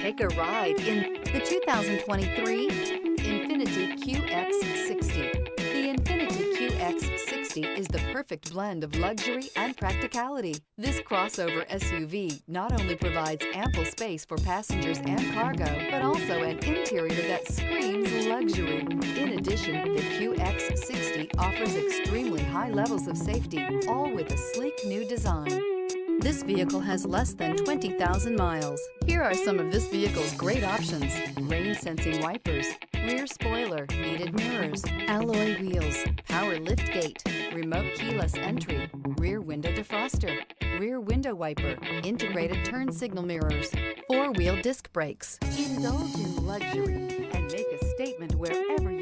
Take a ride in the 2023 Infiniti QX60. The Infiniti QX60 is the perfect blend of luxury and practicality. This crossover SUV not only provides ample space for passengers and cargo, but also an interior that screams luxury. In addition, the QX60 offers extremely high levels of safety, all with a sleek new design. This vehicle has less than 20,000 miles. Here are some of this vehicle's great options: rain-sensing wipers, rear spoiler, heated mirrors, alloy wheels, power liftgate, remote keyless entry, rear window defroster, rear window wiper, integrated turn signal mirrors, four-wheel disc brakes. Indulge in luxury and make a statement wherever